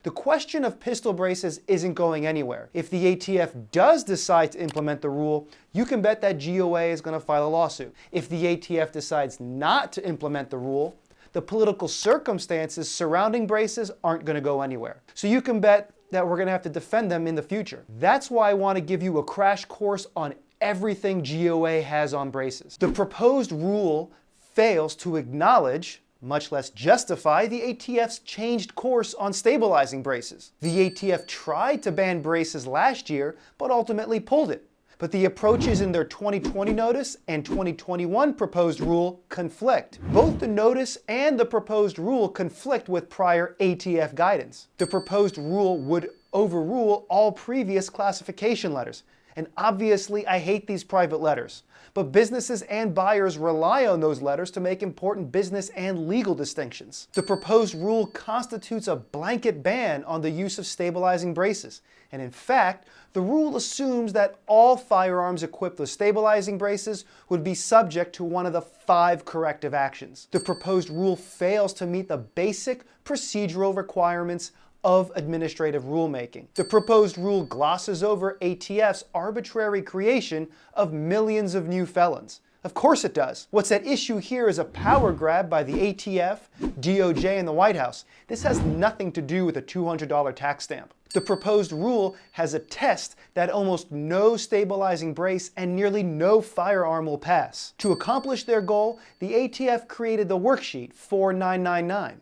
The question of pistol braces isn't going anywhere. If the ATF does decide to implement the rule, you can bet that GOA is going to file a lawsuit. If the ATF decides not to implement the rule, the political circumstances surrounding braces aren't going to go anywhere. So you can bet that we're going to have to defend them in the future. That's why I want to give you a crash course on everything GOA has on braces. The proposed rule fails to acknowledge, much less justify, the ATF's changed course on stabilizing braces. The ATF tried to ban braces last year, but ultimately pulled it. But the approaches in their 2020 notice and 2021 proposed rule conflict. Both the notice and the proposed rule conflict with prior ATF guidance. The proposed rule would overrule all previous classification letters. And obviously, I hate these private letters. But businesses and buyers rely on those letters to make important business and legal distinctions. The proposed rule constitutes a blanket ban on the use of stabilizing braces. And in fact, the rule assumes that all firearms equipped with stabilizing braces would be subject to one of the 5 corrective actions. The proposed rule fails to meet the basic procedural requirements of administrative rulemaking. The proposed rule glosses over ATF's arbitrary creation of millions of new felons. Of course it does. What's at issue here is a power grab by the ATF, DOJ, and the White House. This has nothing to do with a $200 tax stamp. The proposed rule has a test that almost no stabilizing brace and nearly no firearm will pass. To accomplish their goal, the ATF created the Worksheet 4999.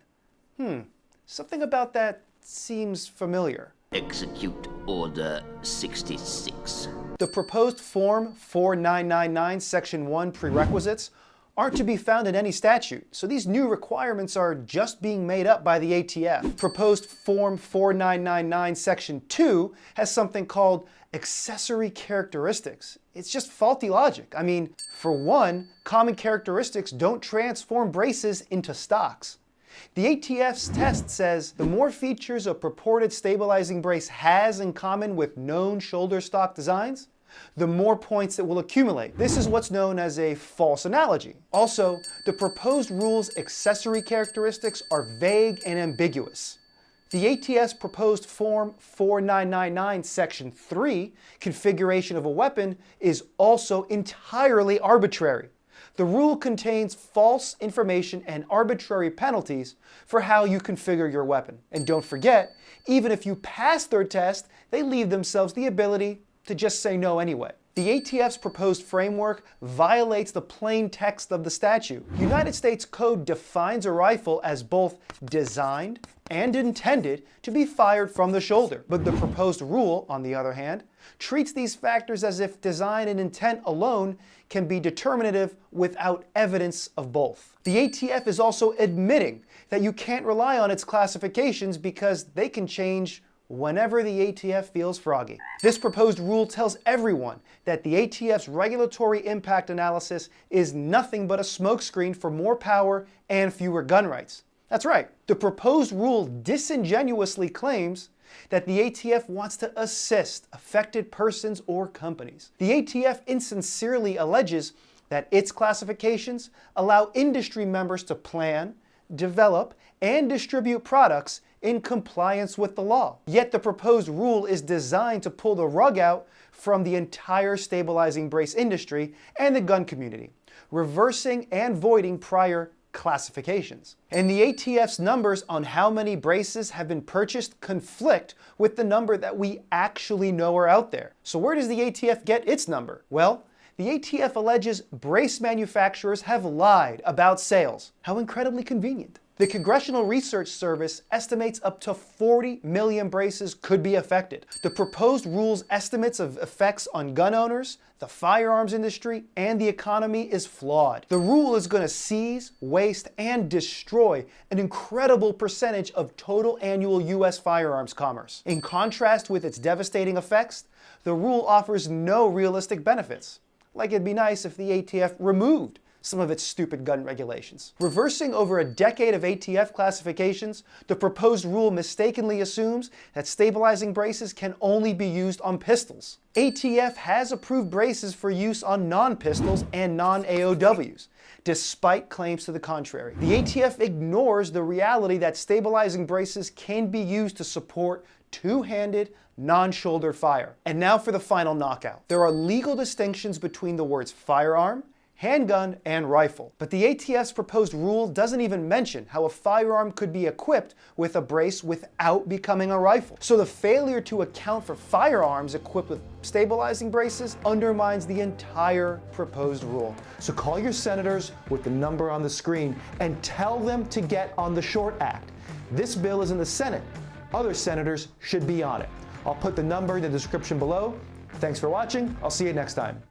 Something about that seems familiar. Execute Order 66. The proposed Form 4999 Section 1 Prerequisites aren't to be found in any statute, so these new requirements are just being made up by the ATF. Proposed Form 4999 Section 2 has something called accessory characteristics. It's just faulty logic. I mean, for one, common characteristics don't transform braces into stocks. The ATF's test says the more features a purported stabilizing brace has in common with known shoulder stock designs, the more points it will accumulate. This is what's known as a false analogy. Also, the proposed rule's accessory characteristics are vague and ambiguous. The ATF's proposed Form 4999 Section 3, configuration of a weapon, is also entirely arbitrary. The rule contains false information and arbitrary penalties for how you configure your weapon. And don't forget, even if you pass their test, they leave themselves the ability to just say no anyway. The ATF's proposed framework violates the plain text of the statute. United States Code defines a rifle as both designed and intended to be fired from the shoulder. But the proposed rule, on the other hand, treats these factors as if design and intent alone can be determinative without evidence of both. The ATF is also admitting that you can't rely on its classifications because they can change whenever the ATF feels froggy. This proposed rule tells everyone that the ATF's regulatory impact analysis is nothing but a smokescreen for more power and fewer gun rights. That's right. The proposed rule disingenuously claims that the ATF wants to assist affected persons or companies. The ATF insincerely alleges that its classifications allow industry members to plan, develop, and distribute products in compliance with the law. Yet the proposed rule is designed to pull the rug out from the entire stabilizing brace industry and the gun community, reversing and voiding prior classifications. And the ATF's numbers on how many braces have been purchased conflict with the number that we actually know are out there. So where does the ATF get its number? Well, the ATF alleges brace manufacturers have lied about sales. How incredibly convenient. The Congressional Research Service estimates up to 40 million braces could be affected. The proposed rule's estimates of effects on gun owners, the firearms industry, and the economy is flawed. The rule is going to seize, waste, and destroy an incredible percentage of total annual U.S. firearms commerce. In contrast with its devastating effects, the rule offers no realistic benefits. Like it'd be nice if the ATF removed some of its stupid gun regulations. Reversing over a decade of ATF classifications, the proposed rule mistakenly assumes that stabilizing braces can only be used on pistols. ATF has approved braces for use on non-pistols and non-AOWs, despite claims to the contrary. The ATF ignores the reality that stabilizing braces can be used to support two-handed, non-shouldered fire. And now for the final knockout. There are legal distinctions between the words firearm, handgun, and rifle. But the ATF's proposed rule doesn't even mention how a firearm could be equipped with a brace without becoming a rifle. So the failure to account for firearms equipped with stabilizing braces undermines the entire proposed rule. So call your senators with the number on the screen and tell them to get on the SHORT Act. This bill is in the Senate. Other senators should be on it. I'll put the number in the description below. Thanks for watching. I'll see you next time.